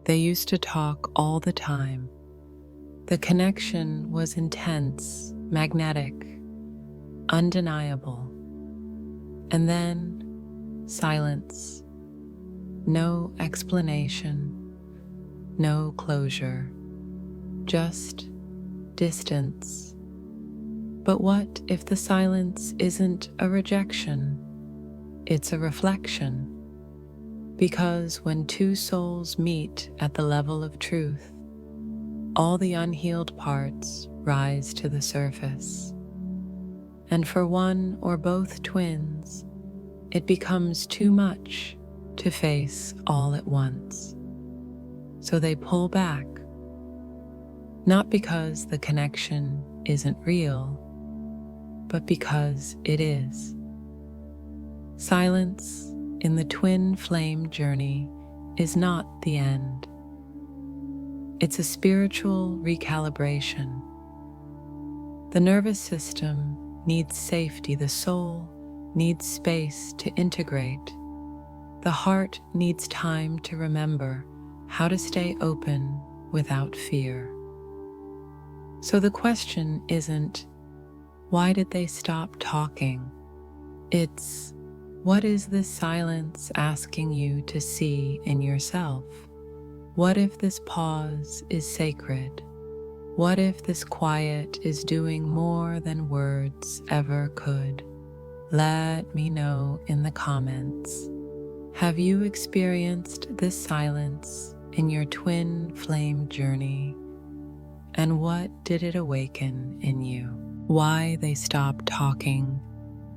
They used to talk all the time. The connection was intense, magnetic, undeniable. And then silence. No explanation, no closure, just distance. But what if the silence isn't a rejection? It's a reflection. Because when two souls meet at the level of truth, all the unhealed parts rise to the surface. And for one or both twins, it becomes too much to face all at once. So they pull back, not because the connection isn't real, but because it is. Silence in the twin flame journey is not the end. It's a spiritual recalibration. The nervous system needs safety, the soul needs space to integrate. The heart needs time to remember how to stay open without fear. So the question isn't, why did they stop talking? It's, what is this silence asking you to see in yourself? What if this pause is sacred? What if this quiet is doing more than words ever could? Let me know in the comments. Have you experienced this silence in your twin flame journey? And what did it awaken in you? Why they stopped talking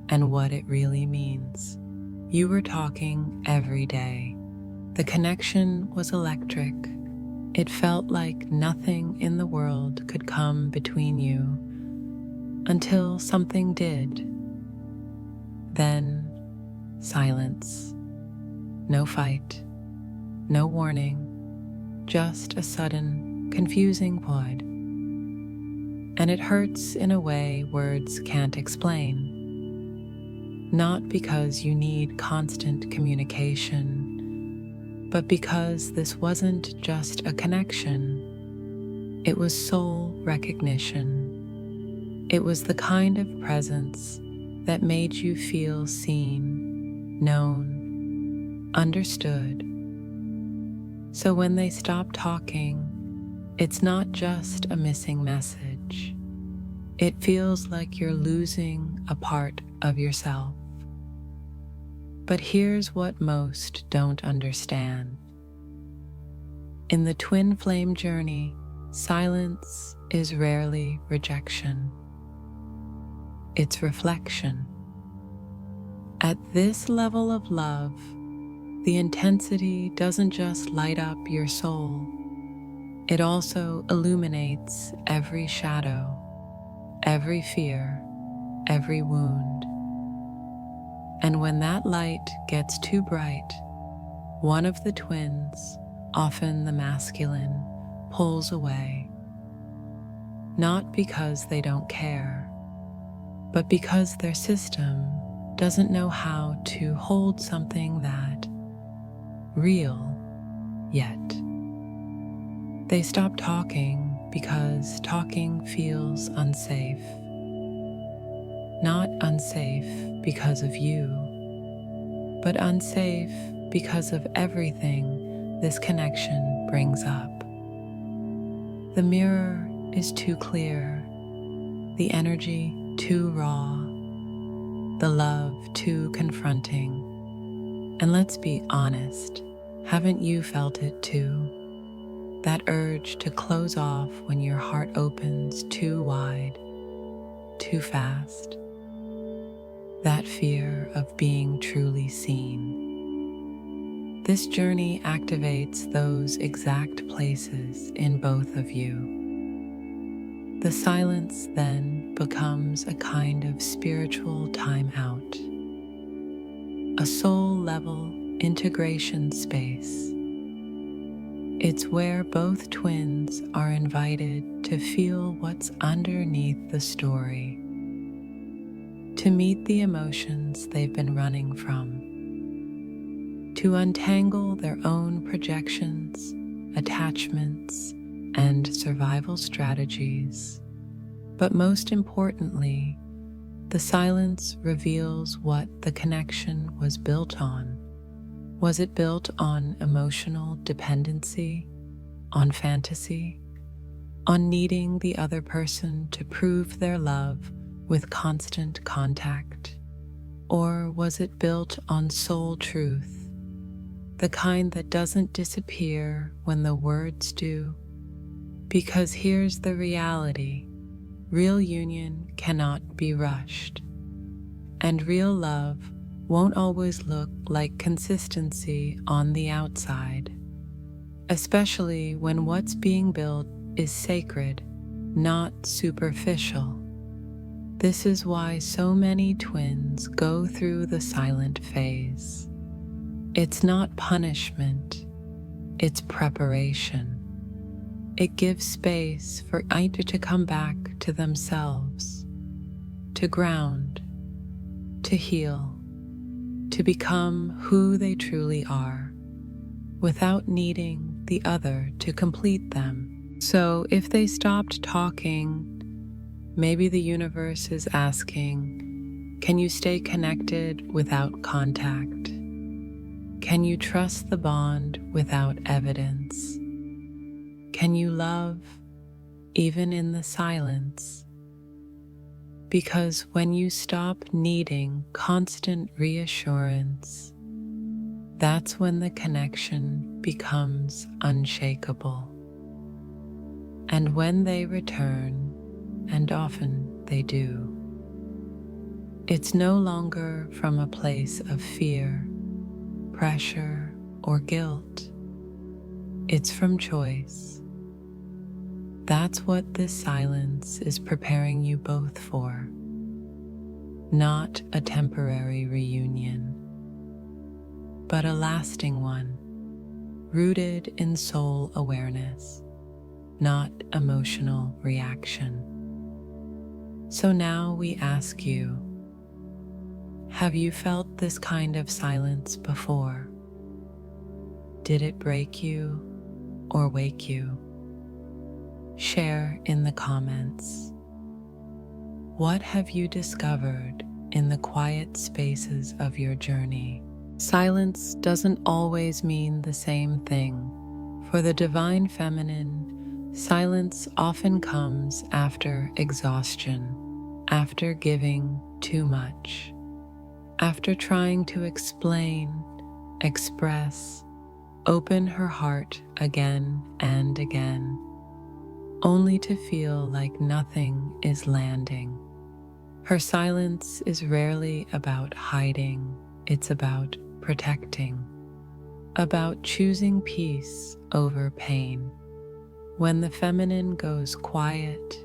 and what it really means. You were talking every day. The connection was electric. It felt like nothing in the world could come between you until something did. Then silence. No fight, no warning, just a sudden, confusing void. And it hurts in a way words can't explain. Not because you need constant communication, but because this wasn't just a connection. It was soul recognition. It was the kind of presence that made you feel seen, known, understood. So when they stop talking, it's not just a missing message. It feels like you're losing a part of yourself. But here's what most don't understand. In the twin flame journey, silence is rarely rejection. It's reflection. At this level of love, the intensity doesn't just light up your soul. It also illuminates every shadow, every fear, every wound. And when that light gets too bright, one of the twins, often the masculine, pulls away. Not because they don't care, but because their system doesn't know how to hold something that real yet. They stop talking because talking feels unsafe. Not unsafe because of you, but unsafe because of everything this connection brings up. The mirror is too clear, the energy too raw, the love too confronting. And let's be honest, haven't you felt it too? That urge to close off when your heart opens too wide, too fast. That fear of being truly seen. This journey activates those exact places in both of you. The silence then becomes a kind of spiritual timeout, a soul-level integration space. It's where both twins are invited to feel what's underneath the story, to meet the emotions they've been running from, to untangle their own projections attachments, and survival strategies. But most importantly, the silence reveals what the connection was built on. Was it built on emotional dependency, on fantasy, on needing the other person to prove their love with constant contact? Or was it built on soul truth, the kind that doesn't disappear when the words do? Because here's the reality: real union cannot be rushed, and real love won't always look like consistency on the outside, especially when what's being built is sacred, not superficial. This is why so many twins go through the silent phase. It's not punishment, it's preparation. It gives space for either to come back to themselves, to ground, to heal, to become who they truly are, without needing the other to complete them. So if they stopped talking, maybe the universe is asking, can you stay connected without contact? Can you trust the bond without evidence? Can you love even in the silence? Because when you stop needing constant reassurance, that's when the connection becomes unshakable. And when they return, and often they do, it's no longer from a place of fear, pressure, or guilt. It's from choice. That's what this silence is preparing you both for. Not a temporary reunion, but a lasting one, rooted in soul awareness, not emotional reaction. So now we ask you, have you felt this kind of silence before? Did it break you or wake you? Share in the comments. What have you discovered in the quiet spaces of your journey? Silence doesn't always mean the same thing. For the divine feminine, silence often comes after exhaustion, after giving too much, after trying to explain, express, open her heart again and again, only to feel like nothing is landing. Her silence is rarely about hiding, it's about protecting, about choosing peace over pain. When the feminine goes quiet,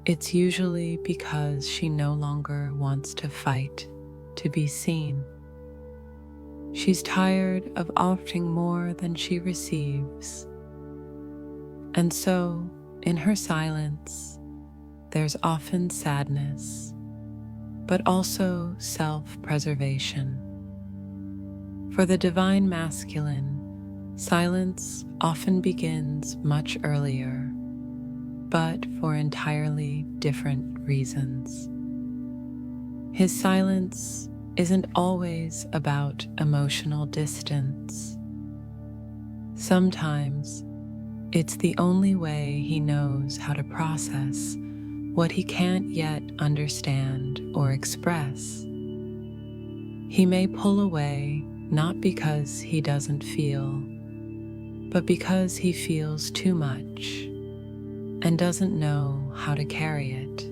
it's usually because she no longer wants to fight to be seen. She's tired of offering more than she receives. And so, in her silence, there's often sadness, but also self-preservation. For the divine masculine, silence often begins much earlier, but for entirely different reasons. His silence isn't always about emotional distance. Sometimes it's the only way he knows how to process what he can't yet understand or express. He may pull away not because he doesn't feel, but because he feels too much and doesn't know how to carry it.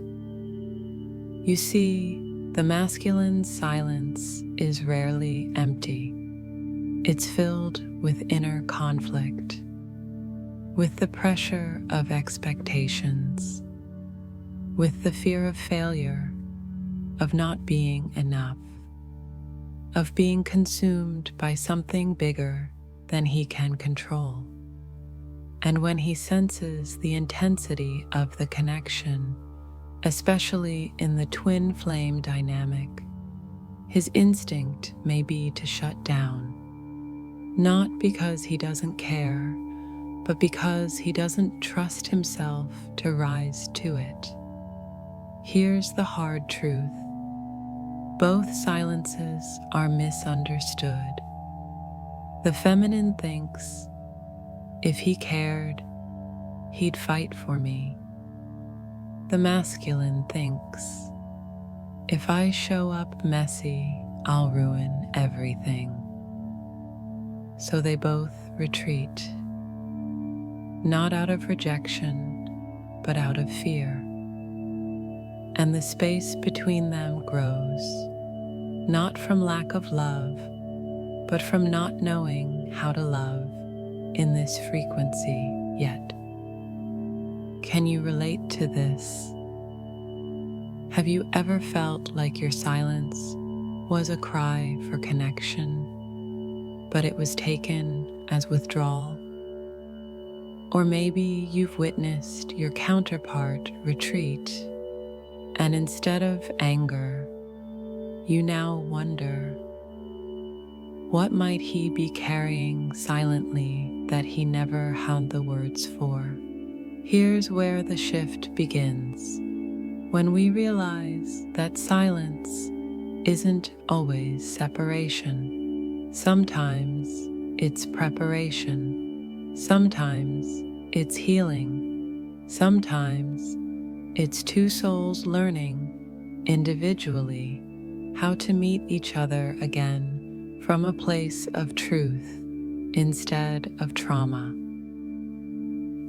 You see, the masculine silence is rarely empty. It's filled with inner conflict, with the pressure of expectations, with the fear of failure, of not being enough, of being consumed by something bigger than he can control. And when he senses the intensity of the connection, especially in the twin flame dynamic, his instinct may be to shut down, not because he doesn't care, but because he doesn't trust himself to rise to it. Here's the hard truth. Both silences are misunderstood. The feminine thinks, if he cared, he'd fight for me. The masculine thinks, if I show up messy, I'll ruin everything. So they both retreat, not out of rejection, but out of fear. And the space between them grows, not from lack of love, but from not knowing how to love in this frequency yet. Can you relate to this? Have you ever felt like your silence was a cry for connection, but it was taken as withdrawal? Or maybe you've witnessed your counterpart retreat, and instead of anger, you now wonder, what might he be carrying silently that he never had the words for? Here's where the shift begins. When we realize that silence isn't always separation. Sometimes it's preparation. Sometimes it's healing. Sometimes it's two souls learning individually how to meet each other again from a place of truth instead of trauma.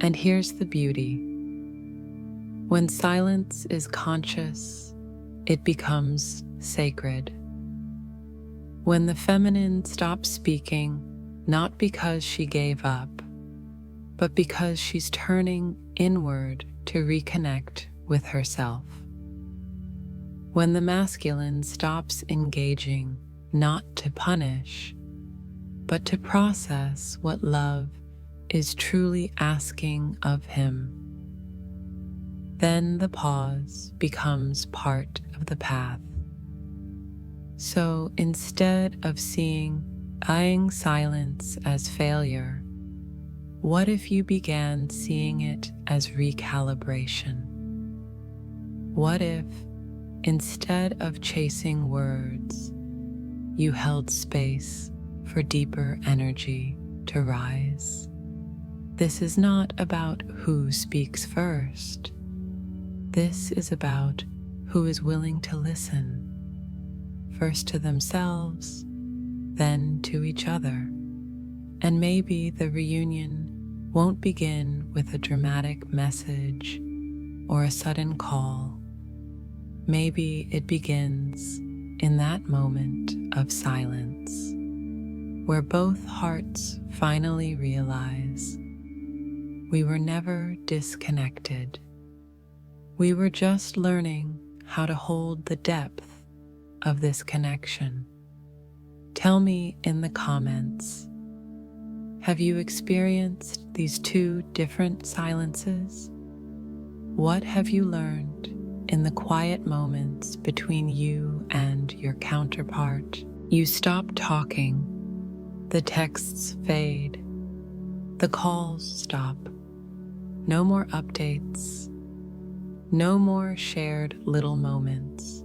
And here's the beauty. When silence is conscious, it becomes sacred. When the feminine stops speaking, not because she gave up, but because she's turning inward to reconnect with herself. When the masculine stops engaging, not to punish, but to process what love is truly asking of him, then the pause becomes part of the path. So instead of eyeing silence as failure, what if you began seeing it as recalibration? What if, instead of chasing words, you held space for deeper energy to rise? This is not about who speaks first. This is about who is willing to listen, first to themselves, then to each other. And maybe the reunion won't begin with a dramatic message or a sudden call. Maybe it begins in that moment of silence, where both hearts finally realize we were never disconnected. We were just learning how to hold the depth of this connection. Tell me in the comments, have you experienced these two different silences? What have you learned in the quiet moments between you and your counterpart? You stop talking, the texts fade, the calls stop. No more updates, no more shared little moments.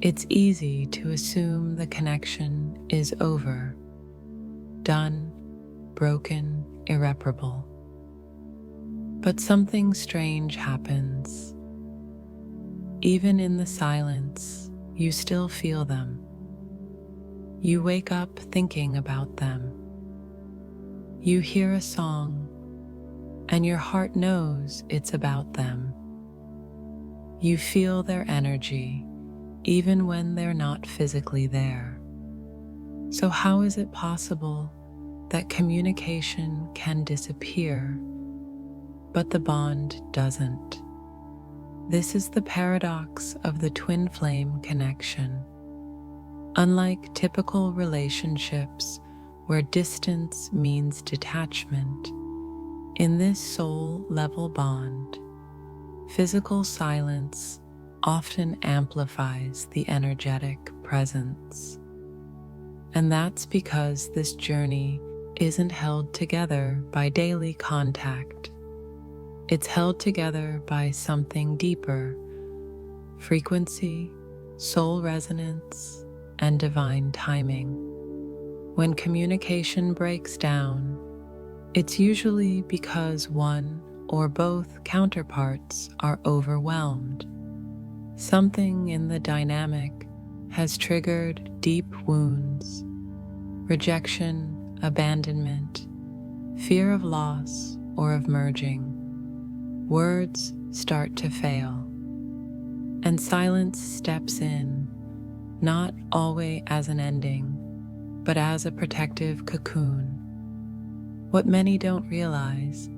It's easy to assume the connection is over, done, broken, irreparable. But something strange happens. Even in the silence, you still feel them. You wake up thinking about them. You hear a song, and your heart knows it's about them. You feel their energy, even when they're not physically there. So how is it possible that communication can disappear, but the bond doesn't? This is the paradox of the twin flame connection. Unlike typical relationships where distance means detachment, in this soul-level bond, physical silence often amplifies the energetic presence. And that's because this journey isn't held together by daily contact. It's held together by something deeper: frequency, soul resonance, and divine timing. When communication breaks down, it's usually because one or both counterparts are overwhelmed. Something in the dynamic has triggered deep wounds: rejection, abandonment, fear of loss or of merging. Words start to fail, and silence steps in, not always as an ending, but as a protective cocoon. What many don't realize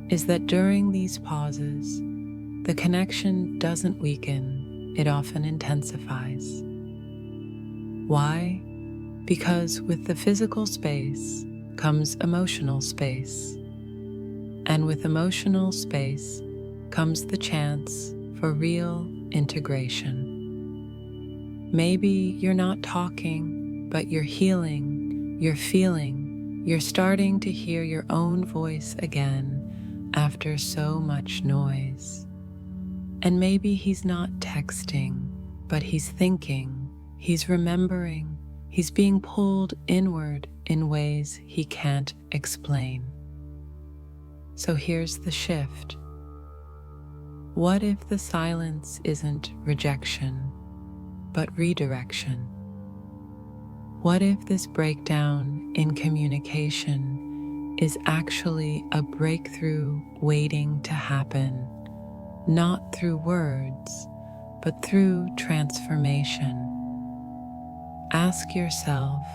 is that during these pauses, the connection doesn't weaken, it often intensifies. Why? Because with the physical space comes emotional space, and with emotional space comes the chance for real integration. Maybe you're not talking, but you're healing, you're feeling, you're starting to hear your own voice again after so much noise. And maybe he's not texting, but he's thinking, he's remembering, he's being pulled inward in ways he can't explain. So here's the shift. What if the silence isn't rejection, but redirection? What if this breakdown in communication is actually a breakthrough waiting to happen, not through words, but through transformation? Ask yourself,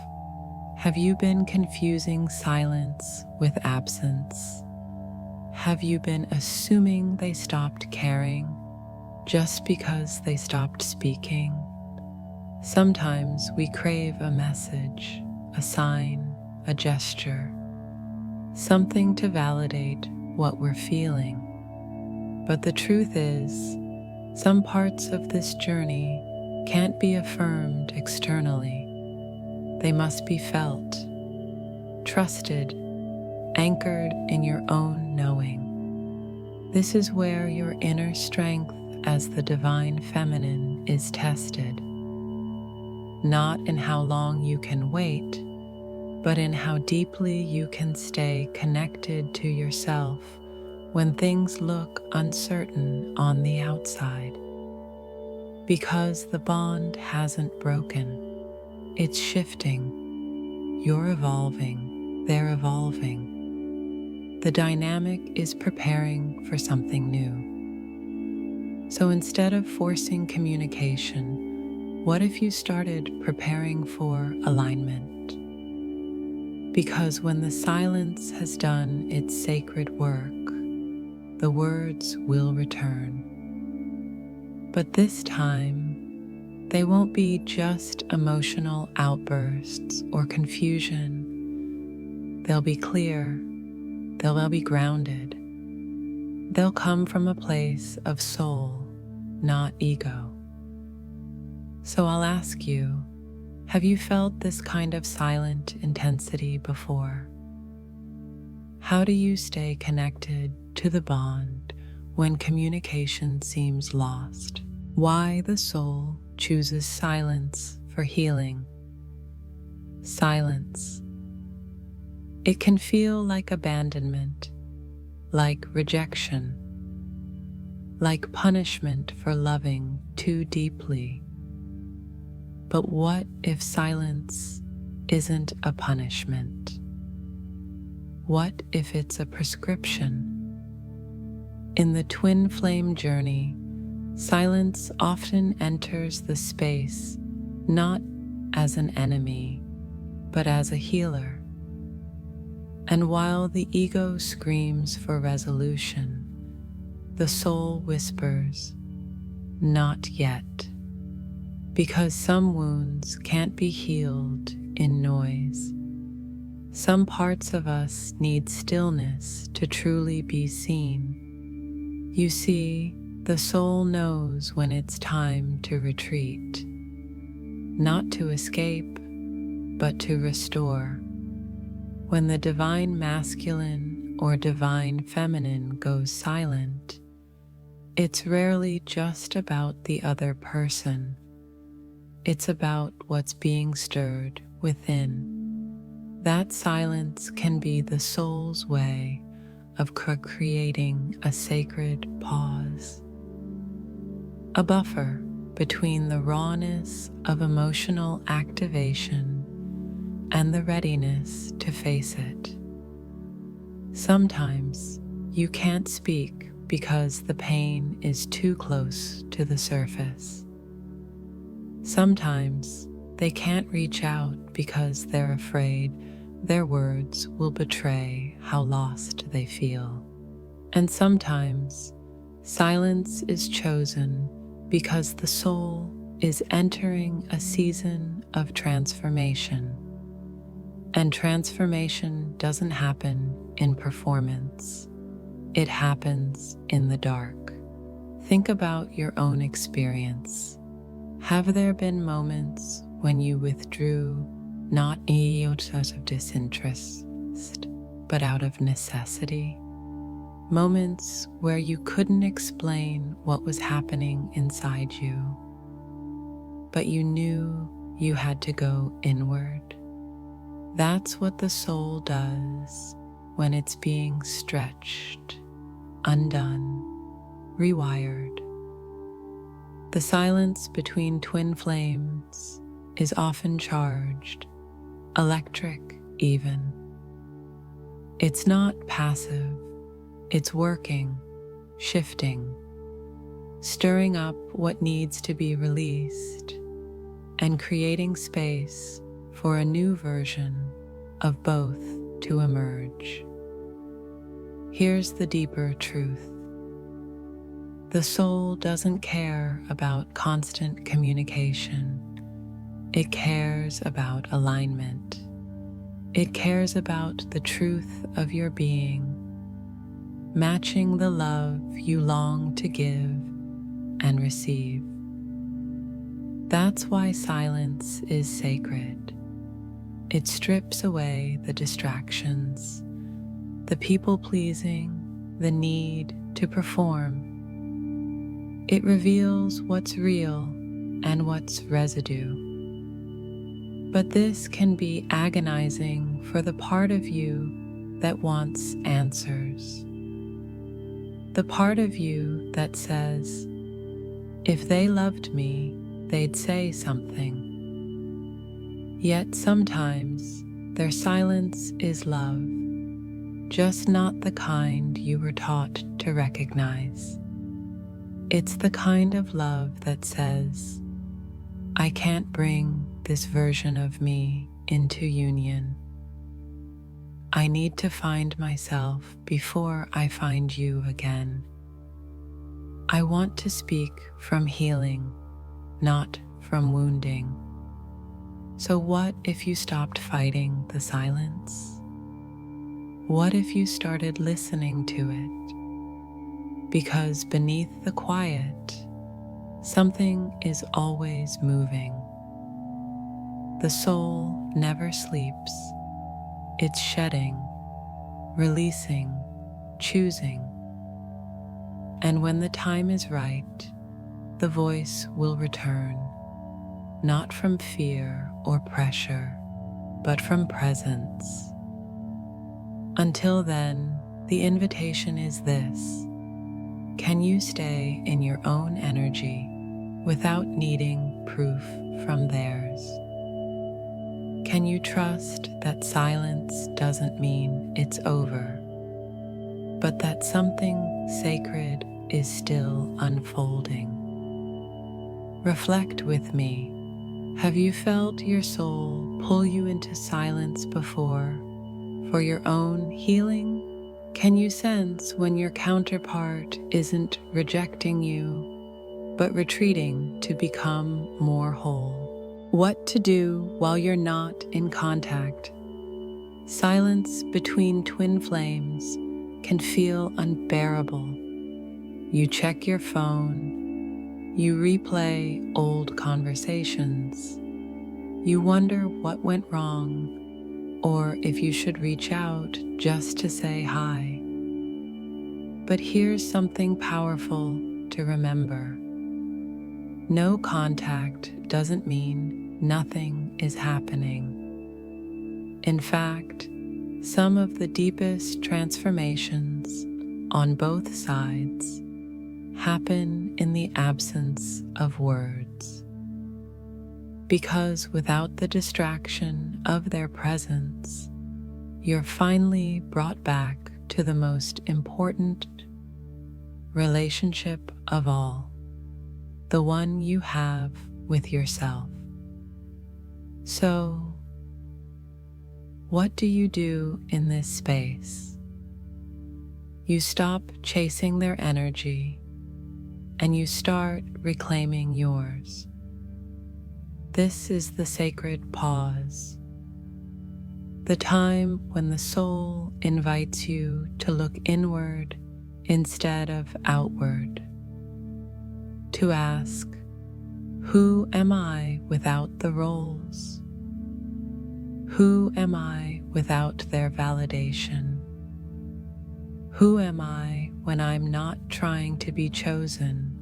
have you been confusing silence with absence? Have you been assuming they stopped caring just because they stopped speaking? Sometimes we crave a message, a sign, a gesture, something to validate what we're feeling. But the truth is, some parts of this journey can't be affirmed externally. They must be felt, trusted, anchored in your own knowing. This is where your inner strength as the divine feminine is tested. Not in how long you can wait, but in how deeply you can stay connected to yourself when things look uncertain on the outside. Because the bond hasn't broken, it's shifting. You're evolving, they're evolving. The dynamic is preparing for something new. So instead of forcing communication, what if you started preparing for alignment? Because when the silence has done its sacred work, the words will return. But this time, they won't be just emotional outbursts or confusion. They'll be clear. They'll be grounded. They'll come from a place of soul, not ego. So I'll ask you, have you felt this kind of silent intensity before? How do you stay connected to the bond when communication seems lost? Why the soul chooses silence for healing. Silence. It can feel like abandonment, like rejection, like punishment for loving too deeply. But what if silence isn't a punishment? What if it's a prescription? In the twin flame journey, silence often enters the space not as an enemy, but as a healer. And while the ego screams for resolution, the soul whispers, "Not yet," because some wounds can't be healed in noise. Some parts of us need stillness to truly be seen. You see, the soul knows when it's time to retreat, not to escape, but to restore. When the divine masculine or divine feminine goes silent, it's rarely just about the other person. It's about what's being stirred within. That silence can be the soul's way of creating a sacred pause, a buffer between the rawness of emotional activation and the readiness to face it. Sometimes you can't speak because the pain is too close to the surface. Sometimes they can't reach out because they're afraid their words will betray how lost they feel. And sometimes silence is chosen because the soul is entering a season of transformation. And transformation doesn't happen in performance. It happens in the dark. Think about your own experience. Have there been moments when you withdrew, not out of disinterest, but out of necessity? Moments where you couldn't explain what was happening inside you, but you knew you had to go inward. That's what the soul does when it's being stretched, undone, rewired. The silence between twin flames is often charged, electric even. It's not passive, it's working, shifting, stirring up what needs to be released, and creating space for a new version of both to emerge. Here's the deeper truth. The soul doesn't care about constant communication. It cares about alignment. It cares about the truth of your being, matching the love you long to give and receive. That's why silence is sacred. It strips away the distractions, the people-pleasing, the need to perform. It reveals what's real and what's residue. But this can be agonizing for the part of you that wants answers. The part of you that says, if they loved me, they'd say something. Yet sometimes their silence is love, just not the kind you were taught to recognize. It's the kind of love that says, I can't bring this version of me into union. I need to find myself before I find you again. I want to speak from healing, not from wounding. So what if you stopped fighting the silence? What if you started listening to it? Because beneath the quiet, something is always moving. The soul never sleeps. It's shedding, releasing, choosing. And when the time is right, the voice will return, not from fear or pressure, but from presence. Until then, the invitation is this: can you stay in your own energy without needing proof from theirs? Can you trust that silence doesn't mean it's over, but that something sacred is still unfolding? Reflect with me. Have you felt your soul pull you into silence before for your own healing? Can you sense when your counterpart isn't rejecting you, but retreating to become more whole? What to do while you're not in contact? Silence between twin flames can feel unbearable. You check your phone, you replay old conversations, you wonder what went wrong, or if you should reach out just to say hi. But here's something powerful to remember. No contact doesn't mean nothing is happening. In fact, some of the deepest transformations on both sides happen in the absence of words. Because without the distraction of their presence, you're finally brought back to the most important relationship of all, the one you have with yourself. So, what do you do in this space? You stop chasing their energy and you start reclaiming yours. This is the sacred pause, the time when the soul invites you to look inward instead of outward, to ask, who am I without the roles? Who am I without their validation? Who am I when I'm not trying to be chosen,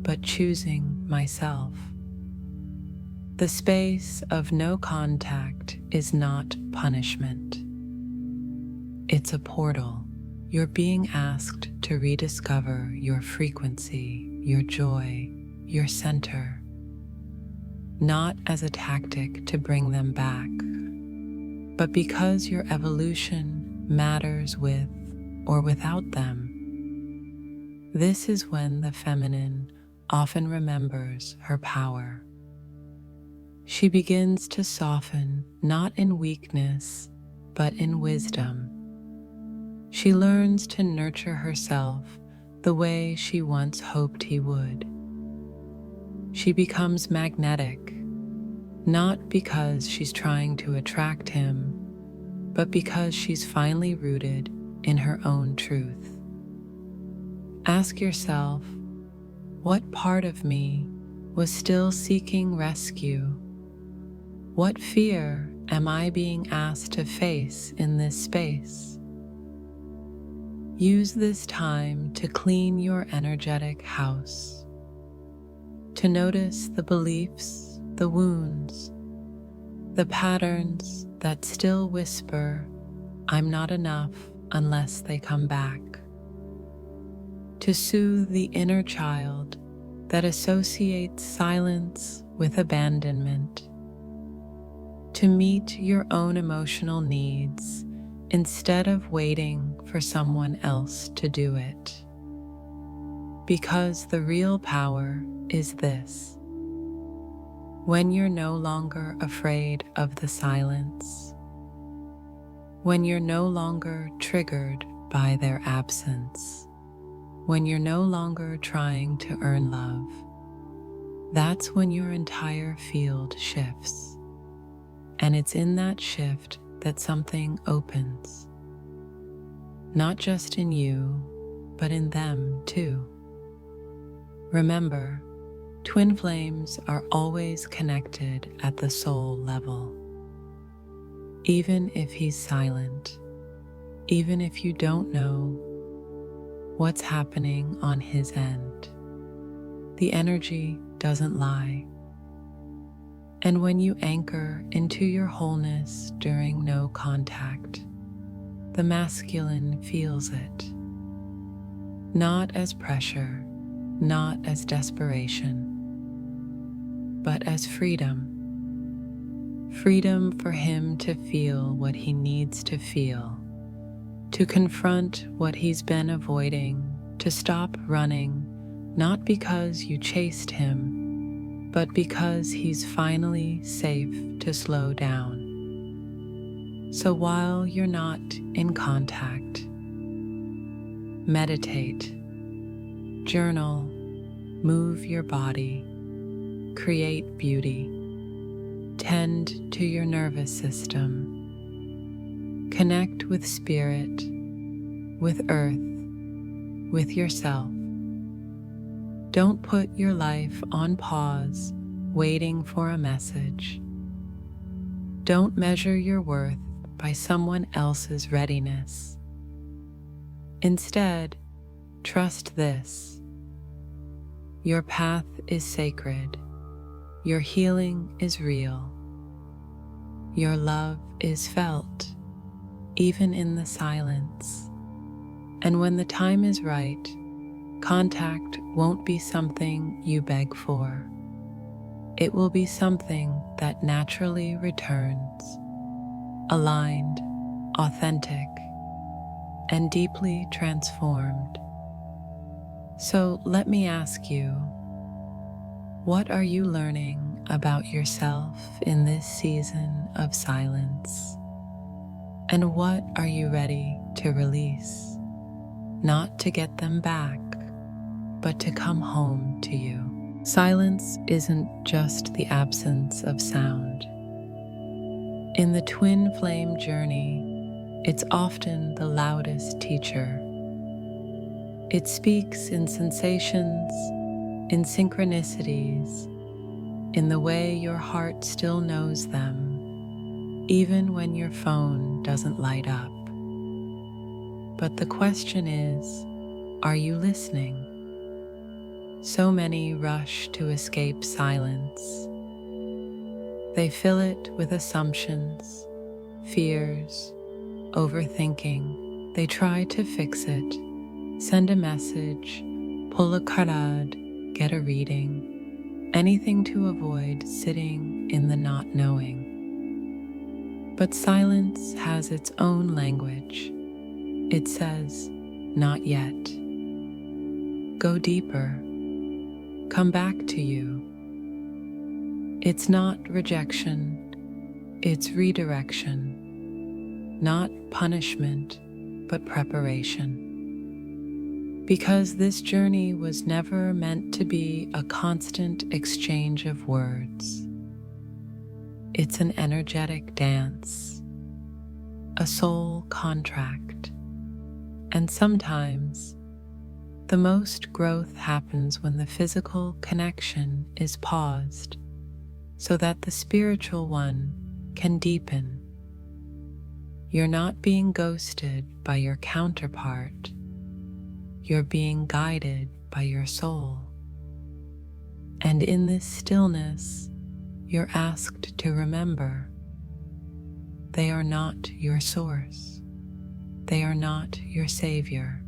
but choosing myself? The space of no contact is not punishment. It's a portal. You're being asked to rediscover your frequency, your joy, your center, not as a tactic to bring them back, but because your evolution matters with or without them. This is when the feminine often remembers her power. She begins to soften, not in weakness, but in wisdom. She learns to nurture herself the way she once hoped he would. She becomes magnetic, not because she's trying to attract him, but because she's finally rooted in her own truth. Ask yourself, what part of me was still seeking rescue? What fear am I being asked to face in this space? Use this time to clean your energetic house, to notice the beliefs, the wounds, the patterns that still whisper, I'm not enough unless they come back, to soothe the inner child that associates silence with abandonment, to meet your own emotional needs instead of waiting for someone else to do it. Because the real power is this: when you're no longer afraid of the silence, when you're no longer triggered by their absence, when you're no longer trying to earn love, that's when your entire field shifts. And it's in that shift that something opens, not just in you, but in them too. Remember, twin flames are always connected at the soul level. Even if he's silent, even if you don't know what's happening on his end, the energy doesn't lie. And when you anchor into your wholeness during no contact, the masculine feels it. Not as pressure, not as desperation, but as freedom. Freedom for him to feel what he needs to feel, to confront what he's been avoiding, to stop running, not because you chased him, but because he's finally safe to slow down. So while you're not in contact, meditate, journal, move your body, create beauty, tend to your nervous system, connect with spirit, with earth, with yourself. Don't put your life on pause, waiting for a message. Don't measure your worth by someone else's readiness. Instead, trust this: your path is sacred, your healing is real, your love is felt, even in the silence. And when the time is right, contact won't be something you beg for. It will be something that naturally returns, aligned, authentic, and deeply transformed. So let me ask you, what are you learning about yourself in this season of silence? And what are you ready to release? Not to get them back, but to come home to you. Silence isn't just the absence of sound. In the twin flame journey, it's often the loudest teacher. It speaks in sensations, in synchronicities, in the way your heart still knows them, even when your phone doesn't light up. But the question is, are you listening? So many rush to escape silence. They fill it with assumptions, fears, overthinking. They try to fix it, send a message, pull a card, get a reading, anything to avoid sitting in the not knowing. But silence has its own language. It says, not yet. Go deeper. Come back to you. It's not rejection, it's redirection. Not punishment, but preparation. Because this journey was never meant to be a constant exchange of words. It's an energetic dance, a soul contract. And sometimes, the most growth happens when the physical connection is paused, so that the spiritual one can deepen. You're not being ghosted by your counterpart. You're being guided by your soul. And in this stillness, you're asked to remember, they are not your source. They are not your savior.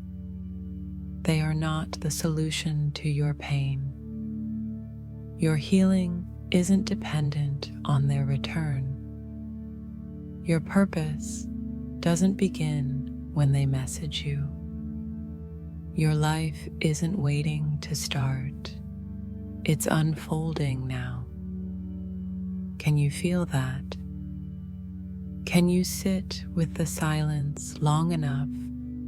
They are not the solution to your pain. Your healing isn't dependent on their return. Your purpose doesn't begin when they message you. Your life isn't waiting to start. It's unfolding now. Can you feel that? Can you sit with the silence long enough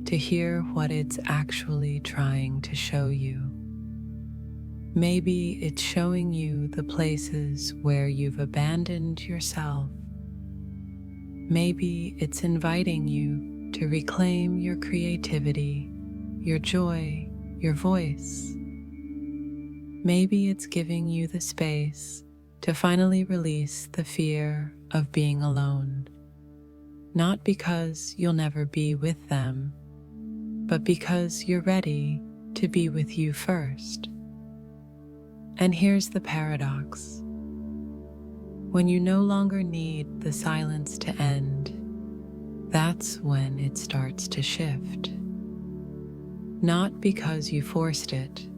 to hear what it's actually trying to show you? Maybe it's showing you the places where you've abandoned yourself. Maybe it's inviting you to reclaim your creativity, your joy, your voice. Maybe it's giving you the space to finally release the fear of being alone. Not because you'll never be with them, but because you're ready to be with you first. And here's the paradox. When you no longer need the silence to end, that's when it starts to shift. Not because you forced it,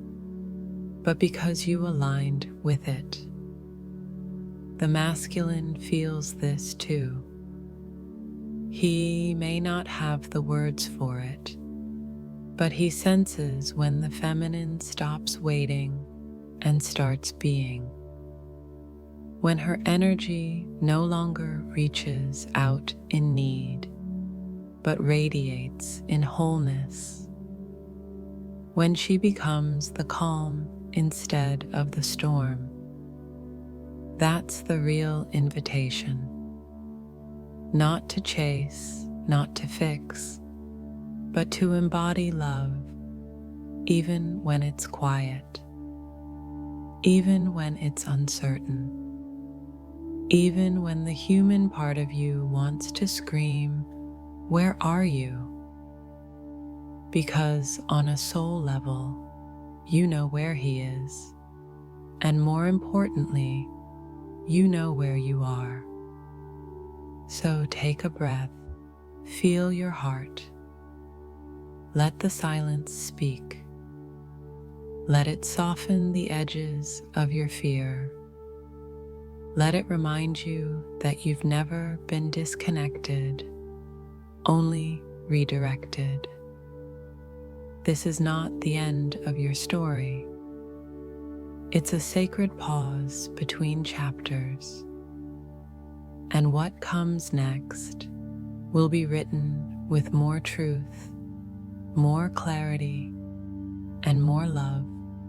but because you aligned with it. The masculine feels this too. He may not have the words for it, but he senses when the feminine stops waiting and starts being. When her energy no longer reaches out in need, but radiates in wholeness. When she becomes the calm instead of the storm. That's the real invitation. Not to chase, not to fix, but to embody love, even when it's quiet, even when it's uncertain. even when the human part of you wants to scream, "Where are you?" Because on a soul level, you know where he is, and more importantly, you know where you are. So take a breath, feel your heart. Let the silence speak. Let it soften the edges of your fear. Let it remind you that you've never been disconnected, only redirected. This is not the end of your story. It's a sacred pause between chapters. And what comes next will be written with more truth, more clarity, and more love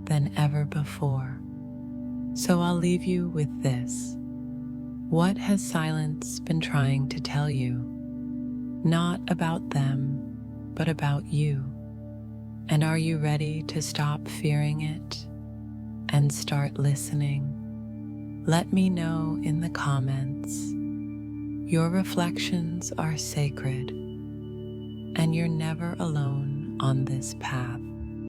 than ever before. So I'll leave you with this. What has silence been trying to tell you? Not about them, but about you. And are you ready to stop fearing it and start listening? Let me know in the comments. Your reflections are sacred, and you're never alone on this path.